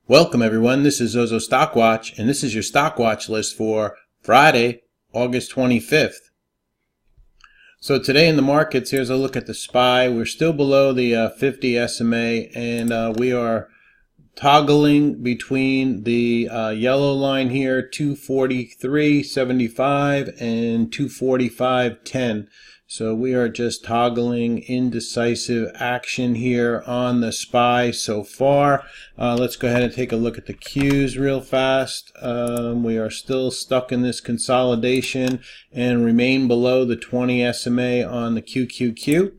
Welcome everyone, this is Zozo Stock Watch, and this is your stock watch list for Friday, August 25th. So today in the markets, here's a look at the SPY. We're still below the 50 SMA, and we are toggling between the yellow line here, 243.75 and 245.10. So we are just toggling indecisive action here on the SPY so far. Let's go ahead and take a look at the Qs real fast. We are still stuck in this consolidation and remain below the 20 SMA on the QQQ.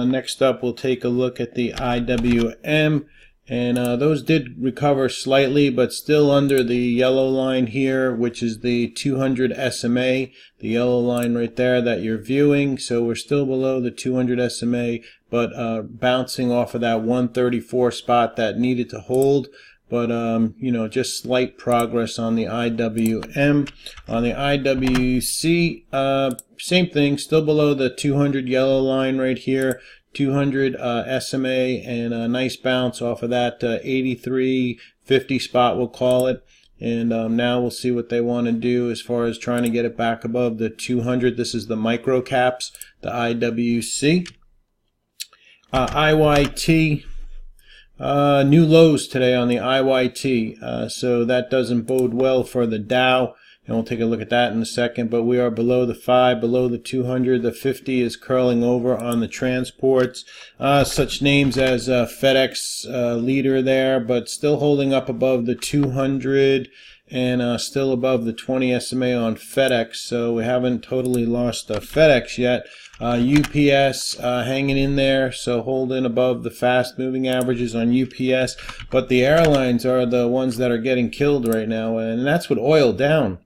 Next up, we'll take a look at the IWM. And those did recover slightly, but still under the yellow line here, which is the 200 SMA, the yellow line right there that you're viewing. So we're still below the 200 SMA, but bouncing off of that 134 spot that needed to hold. But, just slight progress on the IWM. On the IWC, same thing, still below the 200 yellow line right here. 200 SMA, and a nice bounce off of that 83.50 spot, we'll call it. And now we'll see what they want to do as far as trying to get it back above the 200. This is the micro caps, the IWC. IYT, new lows today on the IYT, so that doesn't bode well for the Dow. And we'll take a look at that in a second, but we are below the 5, below the 200. The 50 is curling over on the transports. Such names as FedEx leader there, but still holding up above the 200 and still above the 20 SMA on FedEx. So we haven't totally lost FedEx yet. UPS hanging in there, so holding above the fast moving averages on UPS. But the airlines are the ones that are getting killed right now, and that's with oil down.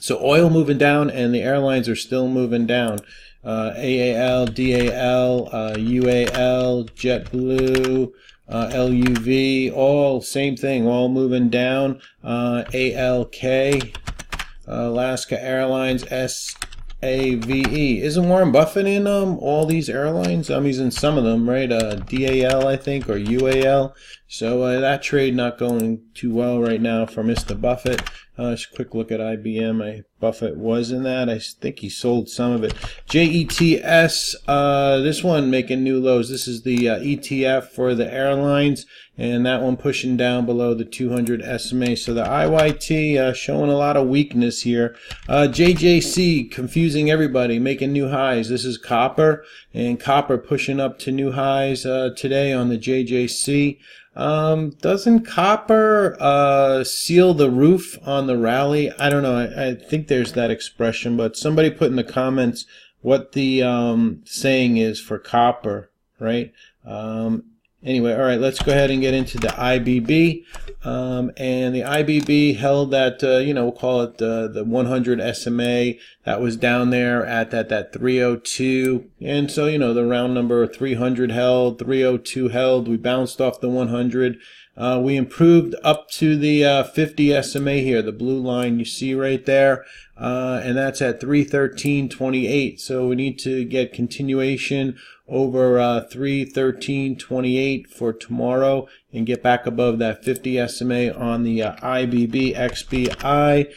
So oil moving down, and the airlines are still moving down. AAL, DAL, UAL, JetBlue, LUV, all same thing, all moving down. ALK, Alaska Airlines, SAVE. Isn't Warren Buffett in all these airlines? He's in some of them, right? DAL, I think, or UAL. So that trade not going too well right now for Mr. Buffett. Just a quick look at IBM. Buffett was in that. I think he sold some of it. JETS, this one making new lows. This is the ETF for the airlines, and that one pushing down below the 200 SMA. So the IYT showing a lot of weakness here. JJC confusing everybody, making new highs. This is copper, and copper pushing up to new highs today on the JJC. Doesn't copper seal the roof on the rally? I don't know. I think there's that expression, but somebody put in the comments what the saying is for copper, right? Anyway, all right, let's go ahead and get into the IBB. And the IBB held that, we'll call it the 100 SMA. That was down there at that 302. And so, the round number 300 held, 302 held. We bounced off the 100. We improved up to the 50 SMA here, the blue line you see right there. And that's at 313.28. So we need to get continuation over 313.28 for tomorrow and get back above that 50 SMA on the IBB. XBI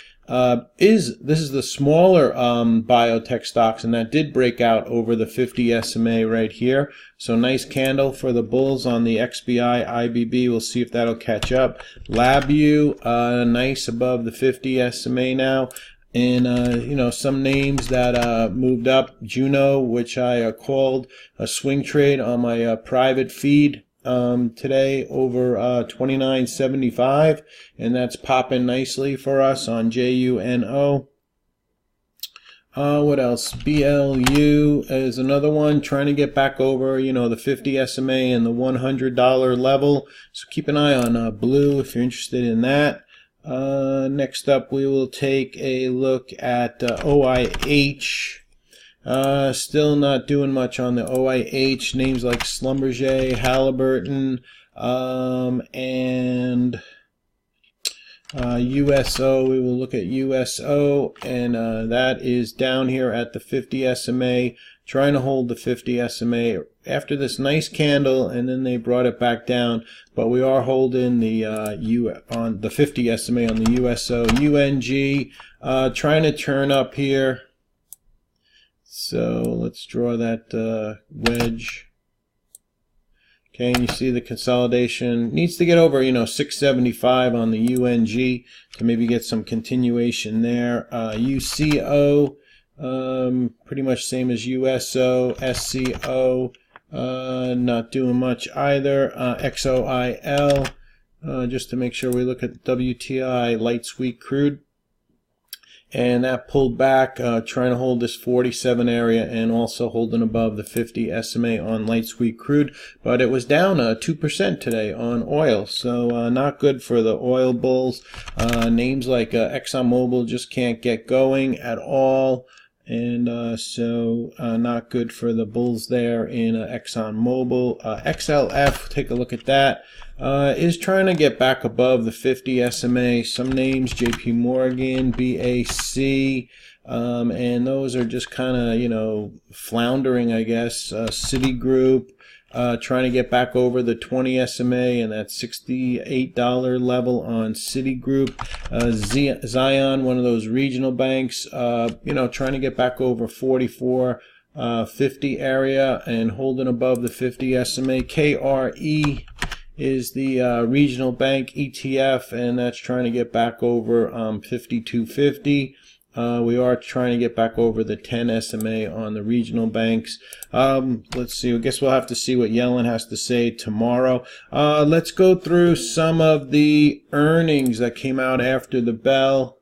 this is the smaller biotech stocks, and that did break out over the 50 SMA right here. So nice candle for the bulls on the XBI. IBB, we'll see if that'll catch up. LabU, nice above the 50 SMA now. And, some names that moved up. Juno, which I called a swing trade on my private feed today over 29.75, and that's popping nicely for us on JUNO. What else? BLU is another one trying to get back over, the 50 SMA and the $100 level. So keep an eye on blue if you're interested in that. Next up, we will take a look at OIH. Still not doing much on the OIH. Names like Schlumberger, Halliburton, and USO. We will look at USO, and that is down here at the 50 SMA. trying to hold the 50 SMA after this nice candle, and then they brought it back down. But we are holding the on the 50 SMA on the USO. UNG trying to turn up here. So let's draw that wedge. Okay, and you see the consolidation needs to get over, 675 on the UNG to maybe get some continuation there. UCO, pretty much same as USO. SCO, not doing much either. XOIL, just to make sure we look at WTI, light sweet crude. And that pulled back, trying to hold this 47 area and also holding above the 50 SMA on light sweet crude. But it was down 2% today on oil, so not good for the oil bulls. Names like ExxonMobil just can't get going at all. And so not good for the bulls there in ExxonMobil. XLF, take a look at that. Is trying to get back above the 50 SMA. Some names, JP Morgan, BAC, and those are just kind of, floundering, I guess. Citigroup, trying to get back over the 20 SMA and that $68 level on Citigroup. Zion, one of those regional banks, trying to get back over 44.50 area and holding above the 50 SMA. KRE is the regional bank ETF, and that's trying to get back over 52.50. We are trying to get back over the 10 SMA on the regional banks. Let's see. I guess we'll have to see what Yellen has to say tomorrow. Let's go through some of the earnings that came out after the bell.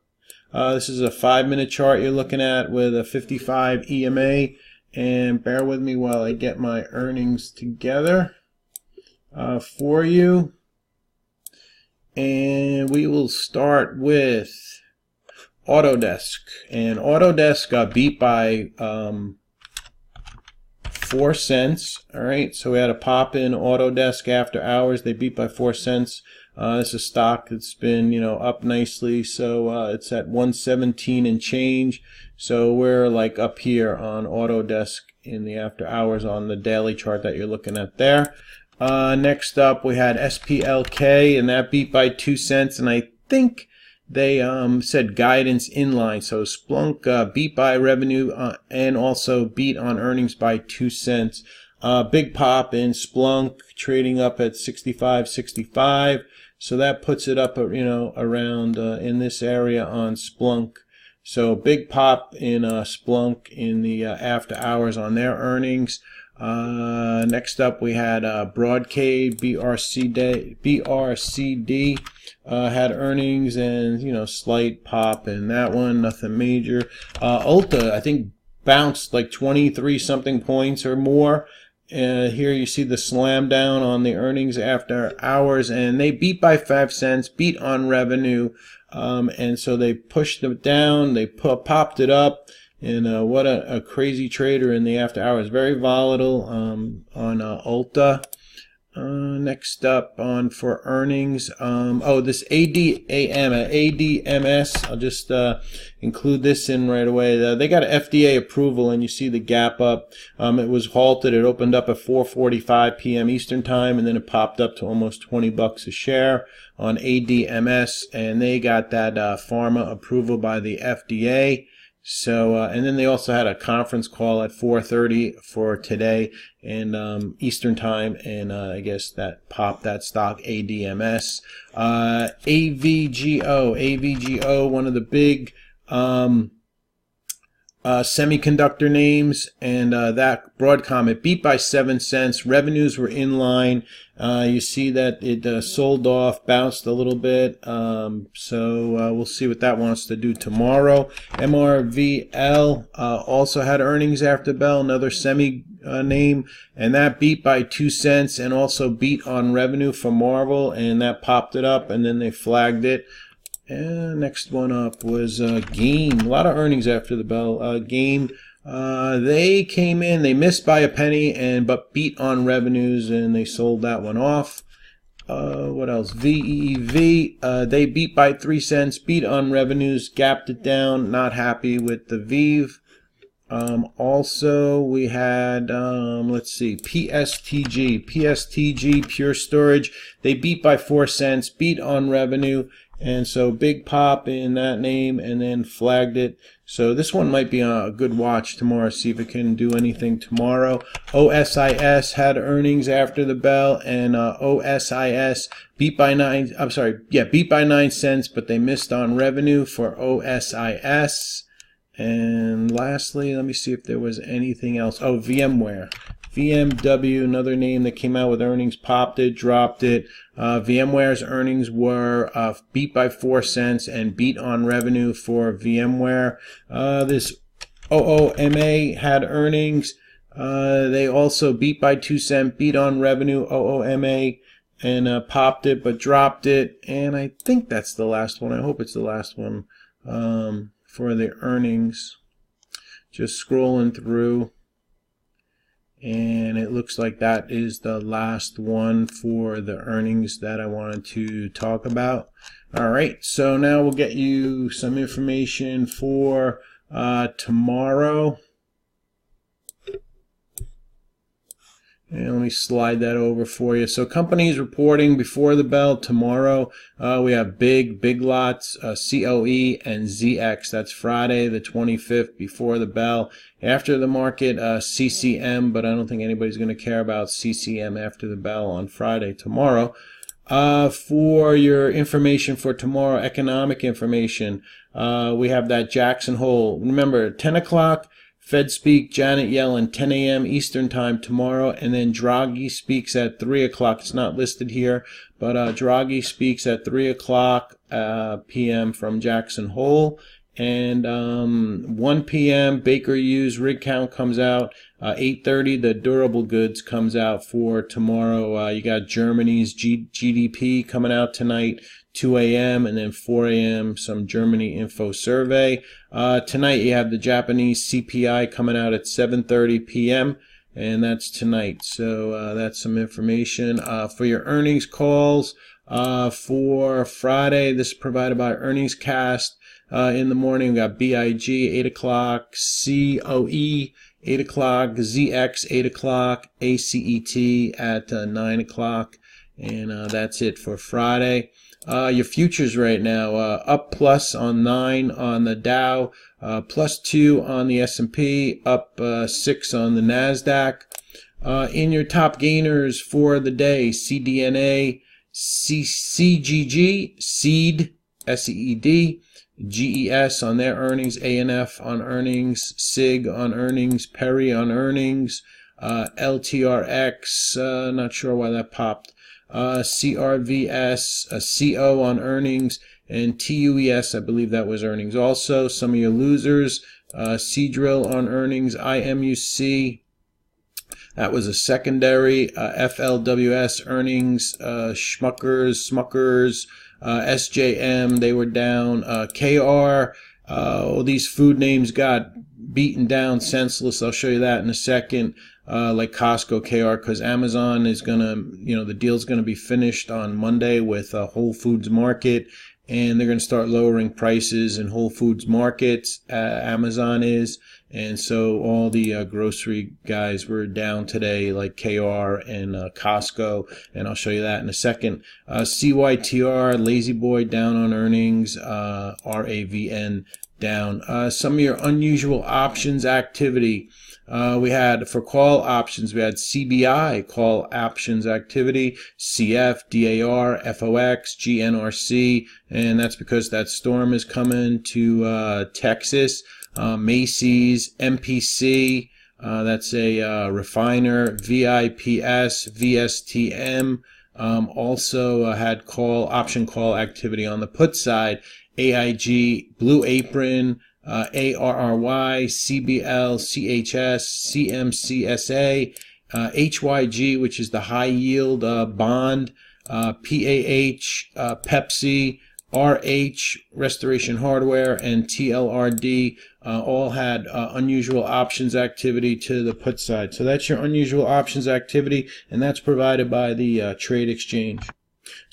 This is a 5-minute chart you're looking at with a 55 EMA. And bear with me while I get my earnings together for you. And we will start with Autodesk, and Autodesk got beat by 4 cents. All right, so we had a pop in Autodesk after hours. They beat by 4 cents. This is a stock that's been up nicely, so it's at 117 and change. So we're like up here on Autodesk in the after hours on the daily chart that you're looking at there. Next up we had SPLK, and that beat by 2 cents, and I think they said guidance inline. So Splunk beat by revenue and also beat on earnings by 2 cents. Big pop in Splunk, trading up at 65.65. So that puts it up, around in this area on Splunk. So big pop in Splunk in the after hours on their earnings. Next up we had Broadcade, BRCD. Had earnings and slight pop in that one, nothing major. Ulta, I think, bounced like 23 something points or more. Here you see the slam down on the earnings after hours, and they beat by 5 cents, beat on revenue, and so they pushed it down, they popped it up. And what a crazy trader in the after hours, very volatile on Ulta. Next up on for earnings, this ADMS, I'll just include this in right away. They got an FDA approval, and you see the gap up. It was halted. It opened up at 4:45 p.m. Eastern time, and then it popped up to almost $20 a share on ADMS, and they got that pharma approval by the FDA. So, and then they also had a conference call at 4:30 for today and Eastern time, and I guess that popped that stock, ADMS. AVGO, one of the big semiconductor names, and that Broadcom, it beat by 7 cents. Revenues were in line. You see that it sold off, bounced a little bit, so we'll see what that wants to do tomorrow. MRVL also had earnings after bell, another semi name, and that beat by 2 cents and also beat on revenue for Marvel, and that popped it up, and then they flagged it. And next one up was Game. A lot of earnings after the bell. Game, they came in, they missed by a penny, but beat on revenues, and they sold that one off. What else? VEV, they beat by 3 cents, beat on revenues, gapped it down. Not happy with the VEV. Also, we had, let's see, PSTG, Pure Storage. They beat by 4 cents, beat on revenue, and so big pop in that name, and then flagged it. So this one might be a good watch tomorrow, see if it can do anything tomorrow. OSIS had earnings after the bell, and OSIS beat by 9 cents, but they missed on revenue for OSIS. And lastly, let me see if there was anything else. Oh, VMware. VMW, another name that came out with earnings, popped it, dropped it. VMware's earnings were beat by 4 cents and beat on revenue for VMware. This OOMA had earnings. They also beat by 2 cents, beat on revenue, OOMA, and popped it but dropped it. And I think that's the last one. I hope it's the last one for the earnings. Just scrolling through. And it looks like that is the last one for the earnings that I wanted to talk about. All right, so now we'll get you some information for tomorrow. And let me slide that over for you. So companies reporting before the bell tomorrow. We have Big Lots, COE, and ZX. That's Friday the 25th before the bell. After the market, CCM, but I don't think anybody's going to care about CCM after the bell on Friday tomorrow. For your information for tomorrow, economic information, we have that Jackson Hole. Remember, 10 o'clock. Fed speak, Janet Yellen, 10 a.m. Eastern time tomorrow, and then Draghi speaks at 3 o'clock. It's not listed here, but Draghi speaks at 3 o'clock p.m. from Jackson Hole. And 1 p.m. Baker Hughes rig count comes out. 8:30 the durable goods comes out for tomorrow. You got Germany's GDP coming out tonight. 2 a.m. and then 4 a.m. some Germany info survey. Tonight you have the Japanese CPI coming out at 7:30 p.m. and that's tonight. So that's some information for your earnings calls for Friday. This is provided by Earnings Cast. In the morning we got BIG 8 o'clock, COE 8 o'clock, ZX 8 o'clock, ACET at 9 o'clock, and that's it for Friday. Your futures right now, up plus on 9 on the Dow, plus 2 on the S&P, up 6 on the NASDAQ. In your top gainers for the day, CDNA, CGG, SEED, SEED, GES on their earnings, ANF on earnings, SIG on earnings, Perry on earnings, LTRX, not sure why that popped. CRVS, CO on earnings, and TUES, I believe that was earnings also. Some of your losers, Seadrill on earnings, IMUC, that was a secondary, FLWS earnings, Smuckers, SJM, they were down, KR, all these food names got beaten down, senseless. I'll show you that in a second. Like Costco, KR, because Amazon is gonna, the deal's gonna be finished on Monday with Whole Foods Market, and they're gonna start lowering prices in Whole Foods Markets. Amazon is, and so all the grocery guys were down today, like KR and Costco, and I'll show you that in a second. CYTR, Lazy Boy down on earnings, RAVN down. Some of your unusual options activity. We had, for call options, we had CBI, call options activity, CF, DAR, FOX, GNRC, and that's because that storm is coming to Texas. Macy's, MPC, that's a refiner, VIPS, VSTM, also had option call activity on the put side, AIG, Blue Apron, ARRY, CBL, CHS, CMCSA, HYG, which is the high yield bond, PAH, Pepsi, RH, Restoration Hardware, and TLRD all had unusual options activity to the put side. So that's your unusual options activity, and that's provided by the Trade Exchange.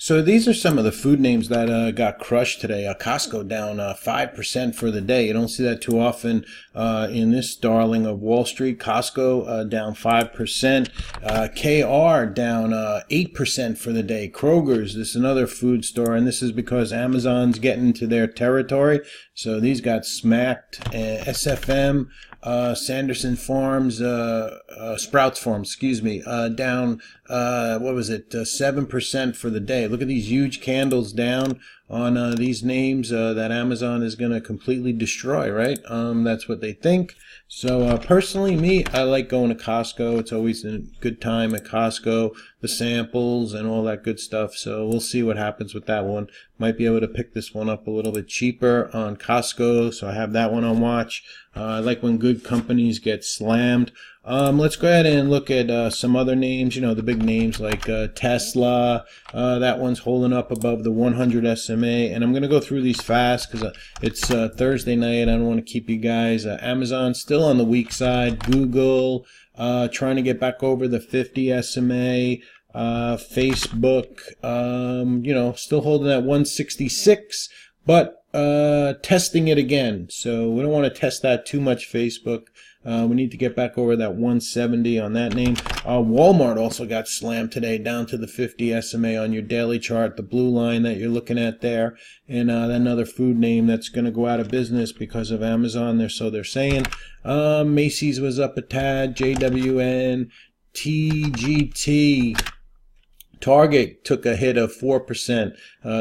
So these are some of the food names that got crushed today. Costco down 5% for the day. You don't see that too often in this darling of Wall Street. Costco down 5%. KR down 8% for the day. Kroger's, this is another food store, and this is because Amazon's getting into their territory. So these got smacked. SFM, Sanderson Farms, Sprouts Farms, excuse me, down, what was it, 7% for the day. Look at these huge candles down on these names that Amazon is going to completely destroy, right? That's what they think. So personally, me, I like going to Costco. It's always a good time at Costco, the samples and all that good stuff. So we'll see what happens with that one. Might be able to pick this one up a little bit cheaper on Costco, so I have that one on watch. I like when good companies get slammed. Let's go ahead and look at some other names, you know, the big names like Tesla. That one's holding up above the 100 SMA. And I'm going to go through these fast because it's Thursday night. I don't want to keep you guys. Amazon still on the weak side. Google trying to get back over the 50 SMA. Facebook, you know, still holding at 166, but testing it again. So we don't want to test that too much, Facebook. We need to get back over that 170 on that name. Walmart also got slammed today down to the 50 SMA on your daily chart, the blue line that you're looking at there. And another food name that's going to go out of business because of Amazon, so they're saying. Macy's was up a tad, JWN, TGT. Target took a hit of 4%.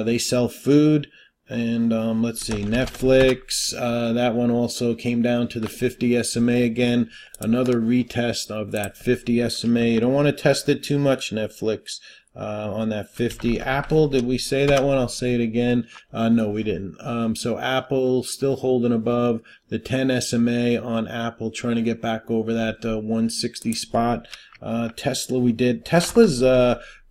They sell food. And let's see, Netflix, that one also came down to the 50 SMA again. Another retest of that 50 SMA. You don't want to test it too much, Netflix, on that 50. Apple, did we say that one? I'll say it again. No, we didn't. So Apple still holding above the 10 SMA on Apple, trying to get back over that 160 spot. Tesla, we did. Tesla's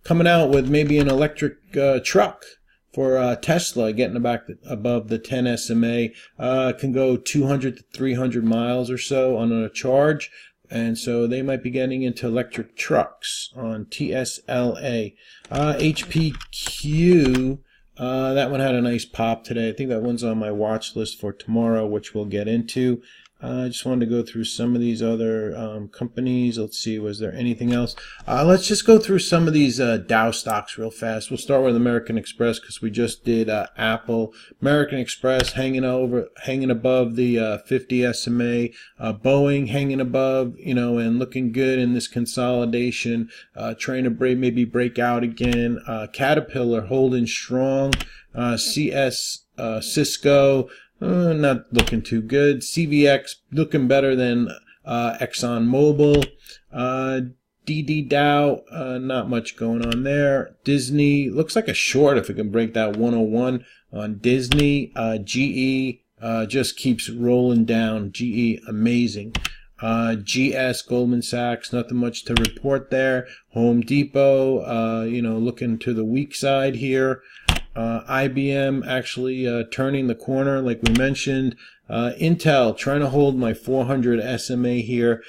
coming out with maybe an electric truck. For Tesla, getting back above the 10 SMA, can go 200 to 300 miles or so on a charge. And so they might be getting into electric trucks on TSLA. HPQ, that one had a nice pop today. I think that one's on my watch list for tomorrow, which we'll get into. I just wanted to go through some of these other companies. Let's see, was there anything else? Let's just go through some of these Dow stocks real fast. We'll start with American Express because we just did Apple. American Express hanging above the 50 SMA. Boeing hanging above, you know, and looking good in this consolidation. Trying to maybe break out again. Caterpillar holding strong. Cisco. Not looking too good. CVX looking better than ExxonMobil. DD Dow, not much going on there. Disney looks like a short if it can break that 101 on Disney. GE just keeps rolling down. GE amazing. GS, Goldman Sachs, nothing much to report there. Home Depot, you know, looking to the weak side here. IBM actually turning the corner, like we mentioned. Intel trying to hold my 400 SMA here.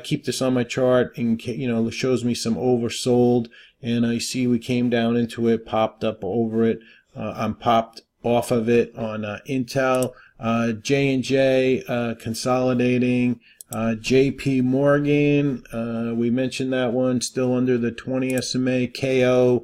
Keep this on my chart, and you know, it shows me some oversold. And I see we came down into it, popped up over it. I'm popped off of it on Intel. J&J consolidating. JP Morgan, we mentioned that one, still under the 20 SMA. KO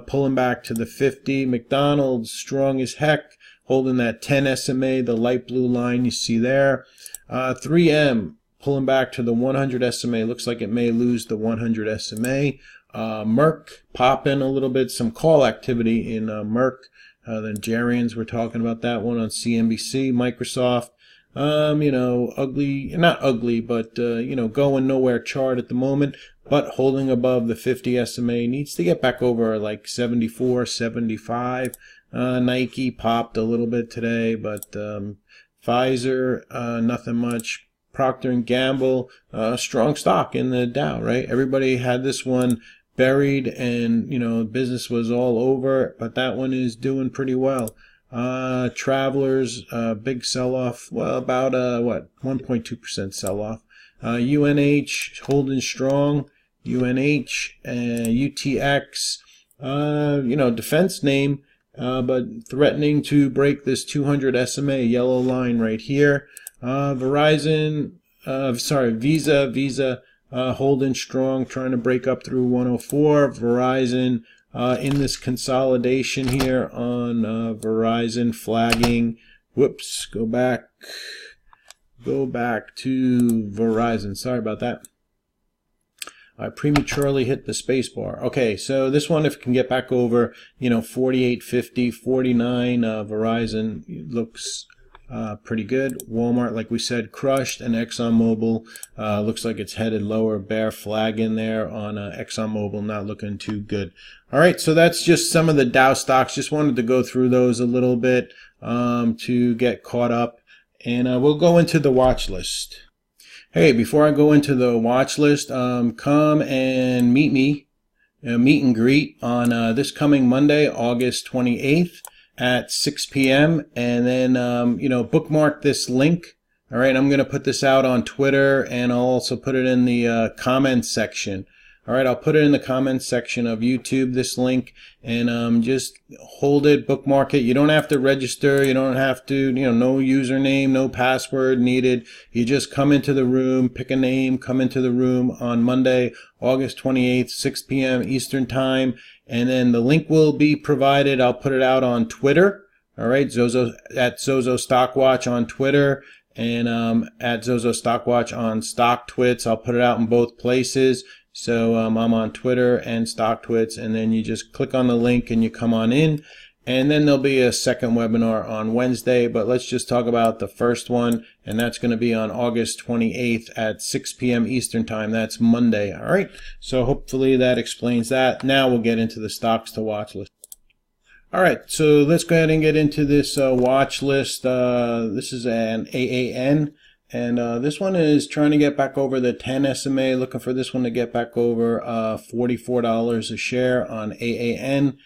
pulling back to the 50. McDonald's strong as heck, holding that 10 SMA, the light blue line you see there. 3M pulling back to the 100 SMA. Looks like it may lose the 100 SMA. Merck popping a little bit, some call activity in Merck. The Nigerians, we're talking about that one on CNBC. Microsoft, you know, ugly, not ugly, but, you know, going nowhere chart at the moment, but holding above the 50 SMA. Needs to get back over like 74, 75. Nike popped a little bit today, but Pfizer, nothing much. Procter & Gamble, strong stock in the Dow, right? Everybody had this one buried and, you know, business was all over, but that one is doing pretty well. Travelers, big sell-off, well, about, 1.2% sell-off. UNH holding strong. UNH, UTX, defense name, but threatening to break this 200 SMA yellow line right here. Visa holding strong, trying to break up through 104. Verizon in this consolidation here on Verizon flagging. Whoops, go back to Verizon. Sorry about that. I prematurely hit the space bar. Okay, so this one, if it can get back over, 48.50, 49, Verizon looks pretty good. Walmart, like we said, crushed, and ExxonMobil looks like it's headed lower. Bear flag in there on ExxonMobil, not looking too good. All right, so that's just some of the Dow stocks. Just wanted to go through those a little bit to get caught up, and we'll go into the watch list. Hey, before I go into the watch list, come and meet me, meet and greet on this coming Monday, August 28th at 6 p.m. And then, bookmark this link. All right, I'm going to put this out on Twitter, and I'll also put it in the comments section. All right, I'll put it in the comments section of YouTube, this link, and just hold it, bookmark it. You don't have to register. You don't have to, no username, no password needed. You just come into the room, pick a name, come into the room on Monday, August 28th, 6 p.m. Eastern Time, and then the link will be provided. I'll put it out on Twitter. All right, Zozo Stockwatch on Twitter, and at Zozo Stockwatch on StockTwits. I'll put it out in both places. So I'm on Twitter and StockTwits, and then you just click on the link and you come on in. And then there'll be a second webinar on Wednesday, but let's just talk about the first one, and that's going to be on August 28th at 6 p.m. Eastern Time. That's Monday. All right, so hopefully that explains that. Now we'll get into the stocks to watch list. All right, so let's go ahead and get into this watch list. This is an AAN. And this one is trying to get back over the 10 SMA, looking for this one to get back over $44 a share on AAN.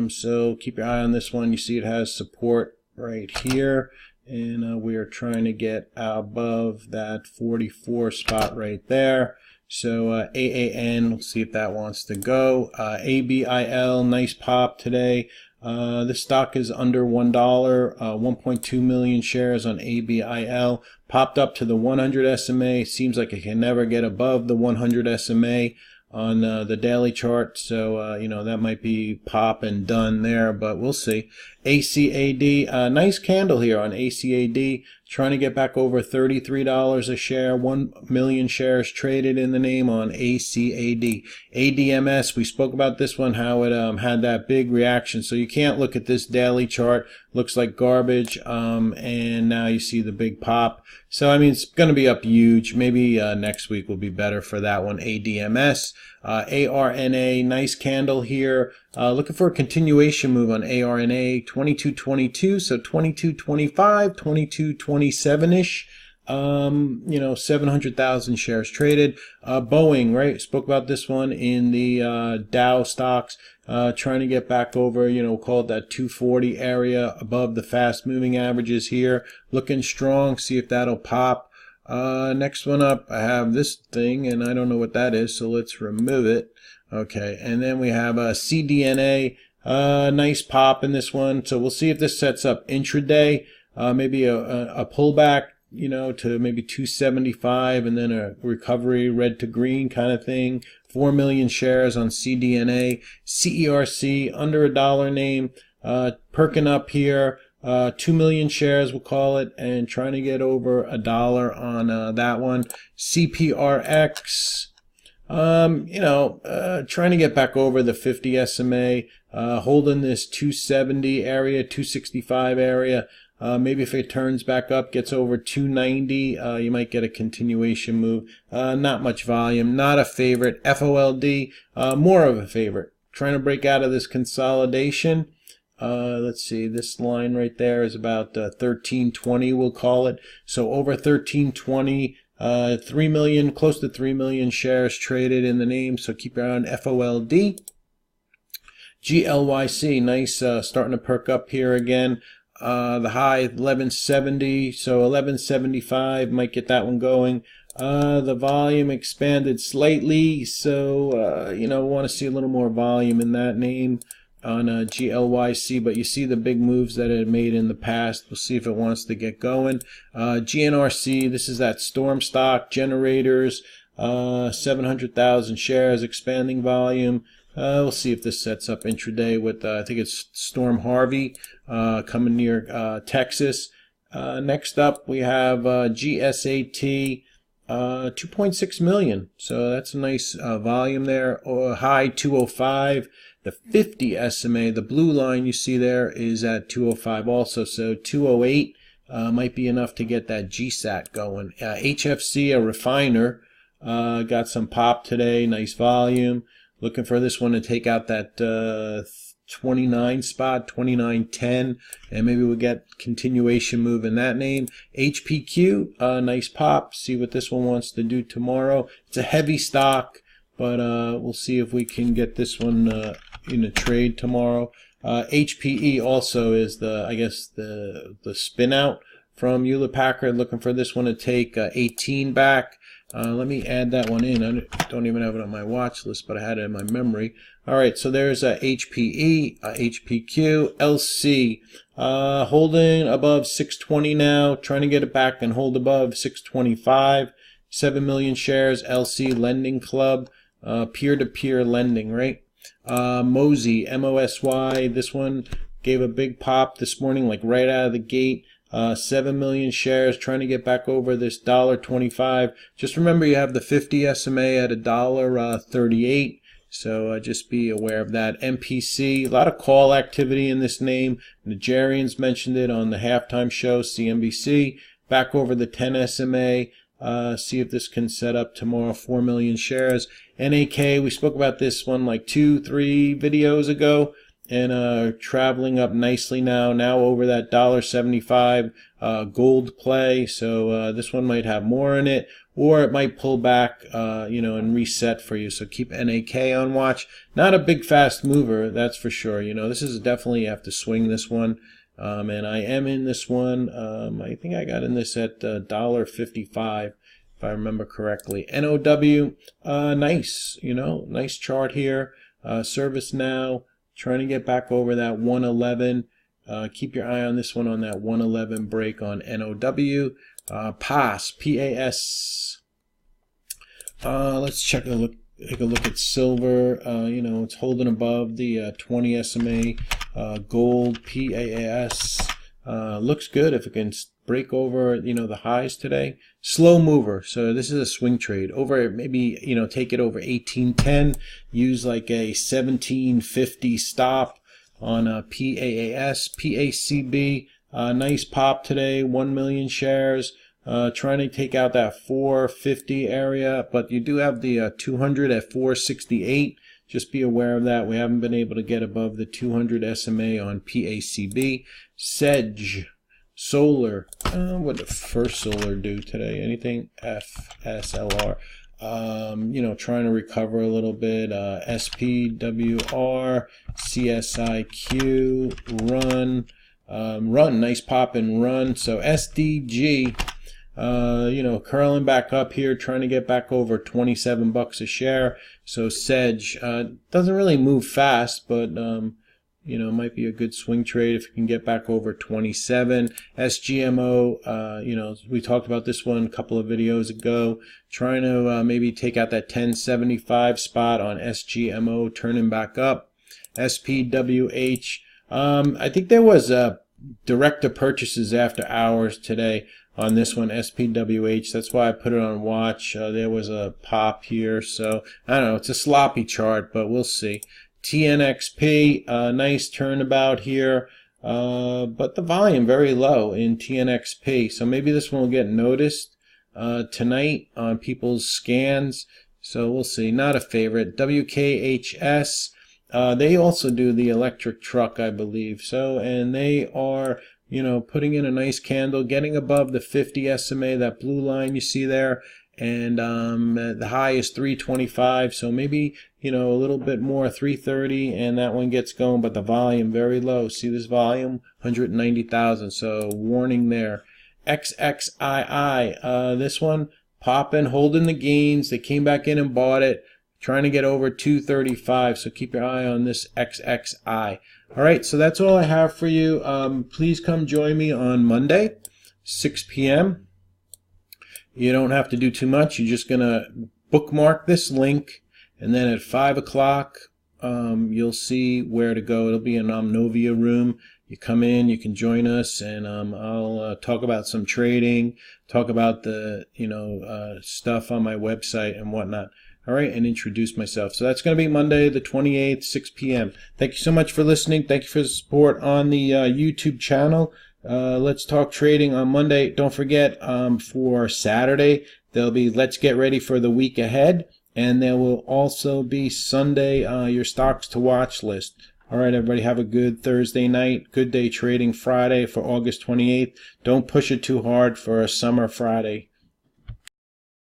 So keep your eye on this one. You see it has support right here, and we are trying to get above that 44 spot right there. So AAN, we'll see if that wants to go. ABIL, nice pop today. This stock is under $1, 1.2 million shares on ABIL. Popped up to the 100 SMA. Seems like it can never get above the 100 SMA on the daily chart. So, that might be pop and done there, but we'll see. ACAD, nice candle here on ACAD. Trying to get back over $33 a share. 1 million shares traded in the name on ACAD. ADMS, we spoke about this one, how it had that big reaction. So you can't look at this daily chart. Looks like garbage. And now you see the big pop. So, it's going to be up huge. Maybe next week will be better for that one. ADMS. ARNA, nice candle here. Looking for a continuation move on ARNA, 22.22, so 22.25, 22.27-ish. 700,000 shares traded. Boeing, right? Spoke about this one in the Dow stocks. Trying to get back over, call it that 240 area above the fast moving averages here. Looking strong. See if that'll pop. Next one up, I have this thing, and I don't know what that is, so let's remove it. Okay, and then we have a CDNA, nice pop in this one. So we'll see if this sets up intraday, maybe a pullback, to maybe 275, and then a recovery, red to green kind of thing. 4 million shares on CDNA. CERC, under $1 name, perking up here. 2 million shares, we'll call it, and trying to get over $1 on that one. CPRX, trying to get back over the 50 SMA, holding this 270 area, 265 area. Maybe if it turns back up, gets over 290, you might get a continuation move. Not much volume, not a favorite. FOLD, more of a favorite. Trying to break out of this consolidation. Let's see, this line right there is about 1320, we'll call it. So over 1320, 3 million, close to 3 million shares traded in the name. So keep your eye on FOLD. GLYC, nice, starting to perk up here again. The high 1170, so 1175 might get that one going. The volume expanded slightly, so want to see a little more volume in that name on GLYC, but you see the big moves that it made in the past. We'll see if it wants to get going. GNRC, this is that storm stock, generators, 700,000 shares, expanding volume. We'll see if this sets up intraday with, I think it's Storm Harvey coming near Texas. Next up, we have GSAT, 2.6 million. So that's a nice volume there. High 205. The 50 SMA, the blue line you see there, is at 205 also. So 208 might be enough to get that GSAT going. HFC, a refiner, got some pop today. Nice volume. Looking for this one to take out that 29 spot, 29.10, and maybe we'll get continuation move in that name. HPQ, nice pop. See what this one wants to do tomorrow. It's a heavy stock, but we'll see if we can get this one in a trade tomorrow. HPE also is the spin out from Hewlett Packard. Looking for this one to take 18 back. Let me add that one in. I don't even have it on my watch list, but I had it in my memory. All right, so there's HPE, HPQ, LC, holding above 620 now, trying to get it back and hold above 625. 7 million shares, LC Lending Club, peer-to-peer lending, right? MOSY, MOSY, this one gave a big pop this morning, like right out of the gate. 7 million shares, trying to get back over this $1.25. Just remember you have the 50 SMA at $1.38, so just be aware of that. MPC, a lot of call activity in this name. Nigerians mentioned it on the halftime show. CNBC, back over the 10 SMA. See if this can set up tomorrow. 4 million shares. NAK, we spoke about this one like 2-3 videos ago, and traveling up nicely now over that $1.75 gold play. So this one might have more in it, or it might pull back and reset for you. So keep NAK on watch. Not a big fast mover, that's for sure. This is definitely, you have to swing this one. And I am in this one. I think I got in this at $1.55 if I remember correctly. NOW, nice, nice chart here. ServiceNow, trying to get back over that 111. Keep your eye on this one on that 111 break on NOW. PAS, P-A-S. Let's take a look at silver. It's holding above the 20 SMA. Gold, PAAS. Looks good if it can break over, the highs today. Slow mover. So this is a swing trade. Over, maybe, take it over 1810. Use like a 1750 stop on PAAS. PACB. Nice pop today. 1 million shares. Trying to take out that 450 area, but you do have the 200 at 468. Just be aware of that. We haven't been able to get above the 200 SMA on PACB. Sedge, Solar. What did First Solar do today? Anything? FSLR. Trying to recover a little bit. SPWR, CSIQ, Run. Run, nice pop and Run. So SDG, curling back up here, trying to get back over 27 bucks a share. So Sedge doesn't really move fast, but might be a good swing trade if you can get back over 27. SGMO, we talked about this one a couple of videos ago. Trying to maybe take out that 1075 spot on SGMO, turning back up. SPWH. I think there was director purchases after hours today on this one, SPWH. That's why I put it on watch. There was a pop here, so I don't know. It's a sloppy chart, but we'll see. TNXP, nice turnabout here, but the volume very low in TNXP. So maybe this one will get noticed tonight on people's scans. So we'll see. Not a favorite. WKHS. They also do the electric truck, I believe. So, and they are, putting in a nice candle, getting above the 50 SMA, that blue line you see there. And the high is 325. So maybe, a little bit more, 330, and that one gets going. But the volume very low. See this volume? 190,000. So warning there. XXII. This one, popping, holding the gains. They came back in and bought it, trying to get over 235. So keep your eye on this XXI. All right, so that's all I have for you. Please come join me on Monday, 6 p.m. You don't have to do too much. You're just going to bookmark this link, and then at 5 o'clock, you'll see where to go. It'll be in Novia room. You come in, you can join us, and I'll talk about some trading, talk about the stuff on my website and whatnot. All right, and introduce myself. So that's going to be Monday the 28th, 6 p.m. Thank you so much for listening. Thank you for the support on the YouTube channel. Let's Talk Trading on Monday. Don't forget, for Saturday, there'll be Let's Get Ready for the Week Ahead. And there will also be Sunday, your Stocks to Watch list. All right, everybody, have a good Thursday night. Good day trading Friday for August 28th. Don't push it too hard for a summer Friday.